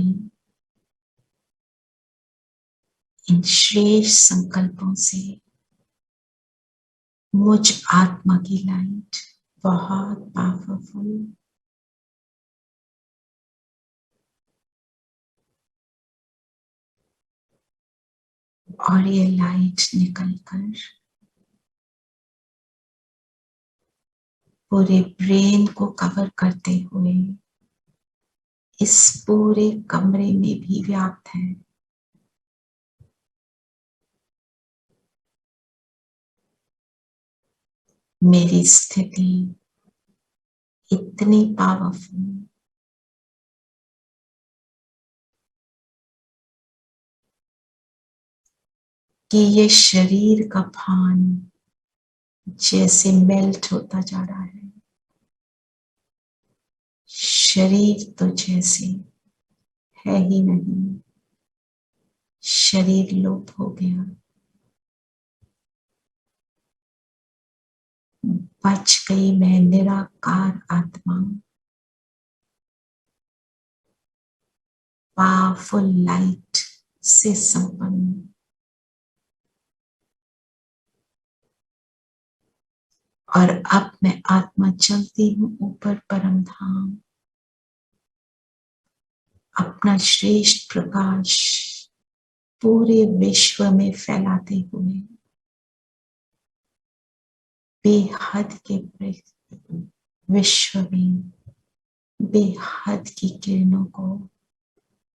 इन श्रेष्ठ संकल्पों से। मुझ आत्मा की लाइट बहुत पावरफुल, और ये लाइट निकलकर पूरे ब्रेन को कवर करते हुए इस पूरे कमरे में भी व्याप्त है। मेरी स्थिति इतनी पावरफुल कि ये शरीर का भान जैसे मेल्ट होता जा रहा है। शरीर तो जैसे है ही नहीं, शरीर लोप हो गया, बच गई मैं निराकार आत्मा, पावरफुल लाइट से संपन्न। और अब मैं आत्मा चलती हूँ ऊपर परम धाम, अपना श्रेष्ठ प्रकाश पूरे विश्व में फैलाते हुए बेहद के विश्व में बेहद की किरणों को,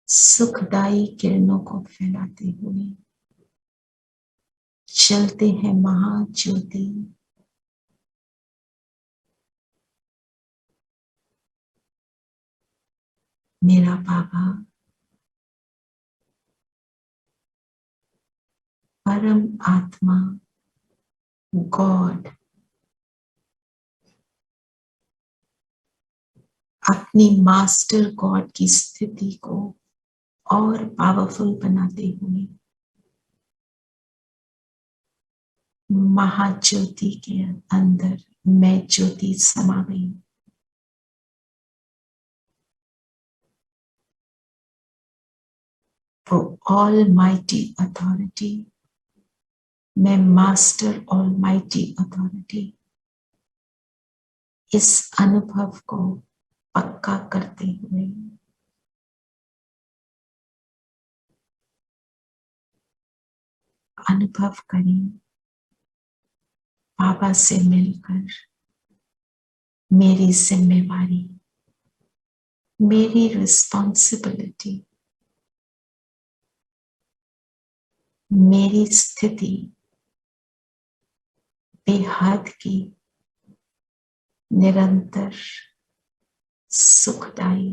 सुखदायी किरणों को फैलाते हुए चलते हैं महाज्योति। मेरा बाबा परम आत्मा गॉड अपनी मास्टर गॉड की स्थिति को और पावरफुल बनाते हुए महाज्योति के अंदर मैं ज्योति समा गई। वो ऑलमाइटी अथॉरिटी, मैं मास्टर ऑलमाइटी अथॉरिटी, इस अनुभव को पक्का करते हुए अनुभव करें बाबा से मिलकर मेरी जिम्मेवारी, मेरी रिस्पॉन्सिबिलिटी, मेरी स्थिति बेहद की निरंतर सुखदायी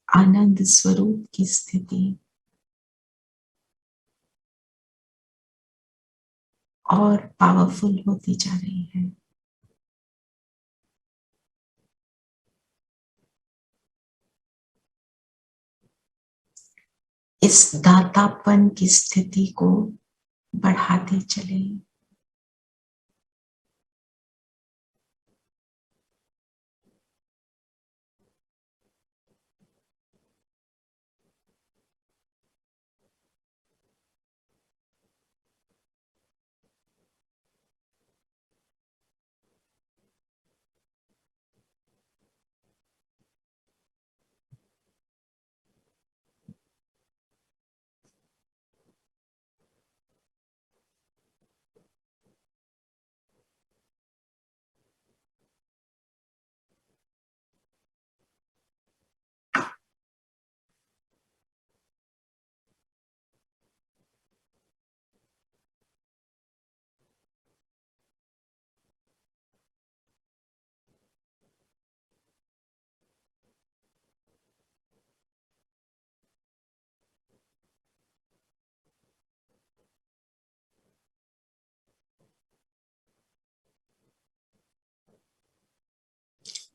आनंद स्वरूप की स्थिति और पावरफुल होती जा रही है। इस दातापन की स्थिति को बढ़ाते चले।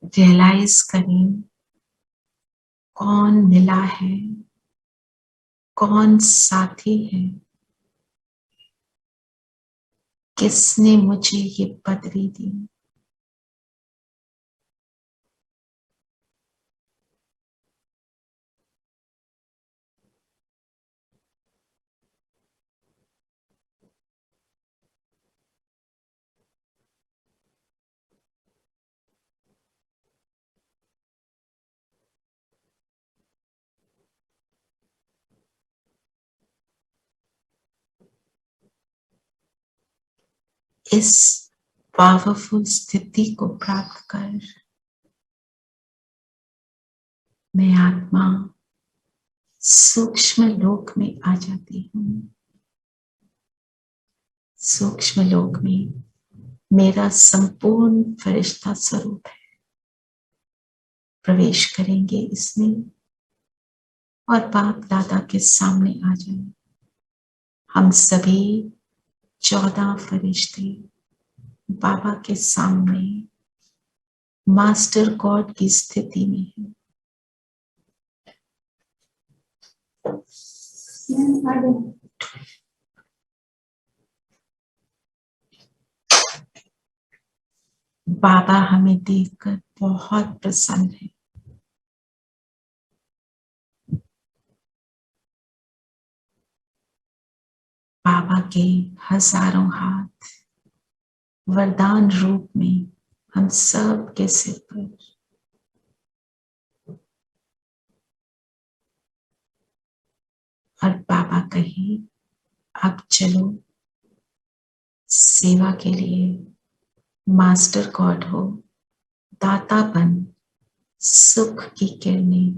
रियलाइज करें कौन मिला है, कौन साथी है, किसने मुझे ये पदवी दी। इस पावरफुल स्थिति को प्राप्त कर मैं आत्मा सूक्ष्म लोक में आ जाती हूँ। सूक्ष्म लोक में मेरा संपूर्ण फरिश्ता स्वरूप है। प्रवेश करेंगे इसमें और बाप दादा के सामने आ जाए। हम सभी 14 फरिश्ते बाबा के सामने मास्टर गॉड की स्थिति में है। बाबा हमें देखकर बहुत प्रसन्न है। बाबा के हजारों हाथ वरदान रूप में हम सब के सिर पर, और बाबा कहे अब चलो सेवा के लिए, मास्टर गॉड हो, दाता बन, सुख की किरणें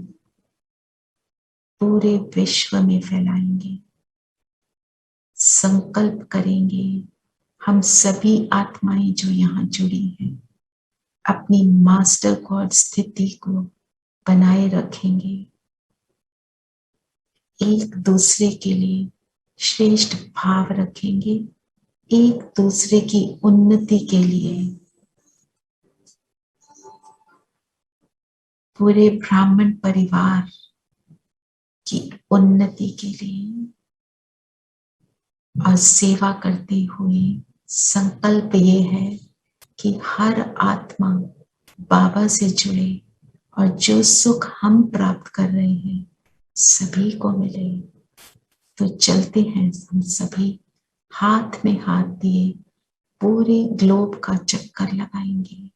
पूरे विश्व में फैलाएंगे। संकल्प करेंगे हम सभी आत्माएं जो यहाँ जुड़ी हैं, अपनी मास्टर गॉड स्थिति को बनाए रखेंगे। एक दूसरे के लिए श्रेष्ठ भाव रखेंगे, एक दूसरे की उन्नति के लिए, पूरे ब्राह्मण परिवार की उन्नति के लिए, और सेवा करते हुए संकल्प ये है कि हर आत्मा बाबा से जुड़े और जो सुख हम प्राप्त कर रहे हैं सभी को मिले। तो चलते हैं हम सभी हाथ में हाथ दिए पूरे ग्लोब का चक्कर लगाएंगे।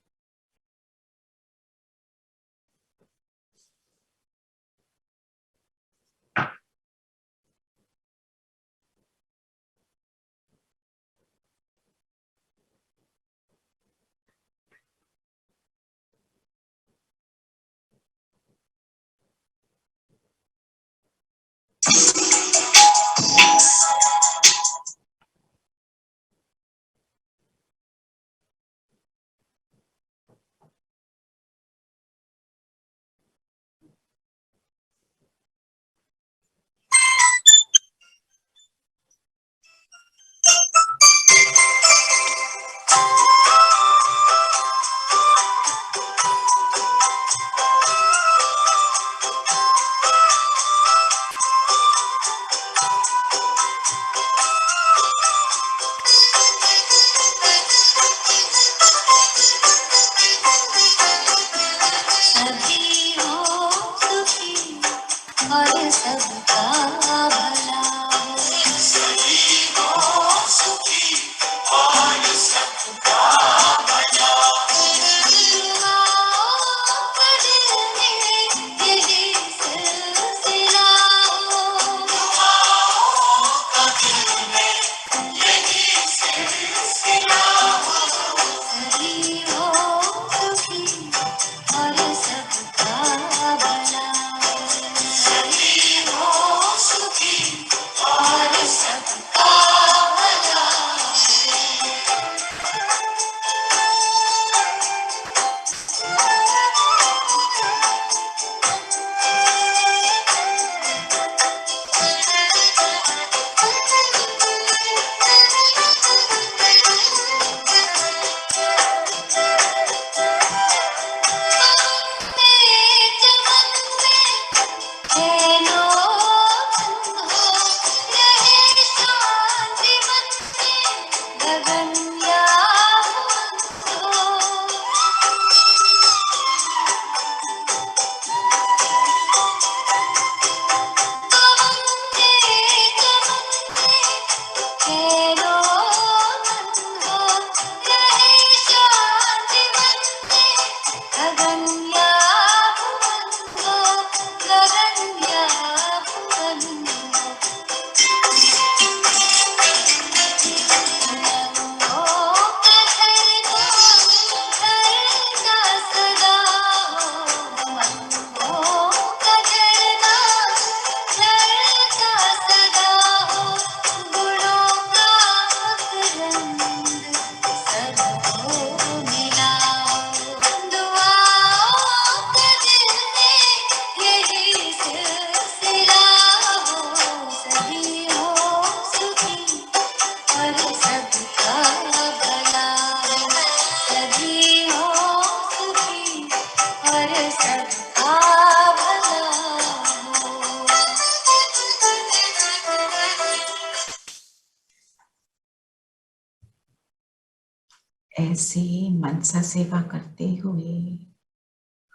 ऐसे मनसा सेवा करते हुए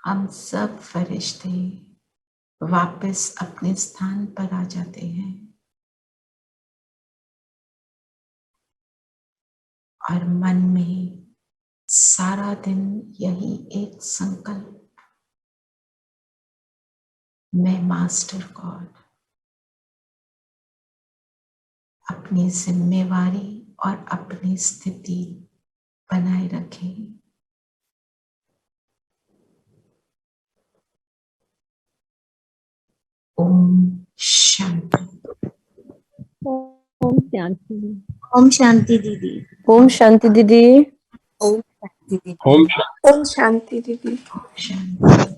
हम सब फरिश्ते वापस अपने स्थान पर आ जाते हैं और मन में सारा दिन यही एक संकल्प, मैं मास्टर गॉड अपनी जिम्मेवारी और अपनी स्थिति बनाए रखें। ओम शांति। ओम शांति। ओम शांति दीदी। ओम शांति दीदी। ओम शांति दीदी। ओम ओम शांति दीदी। शांति।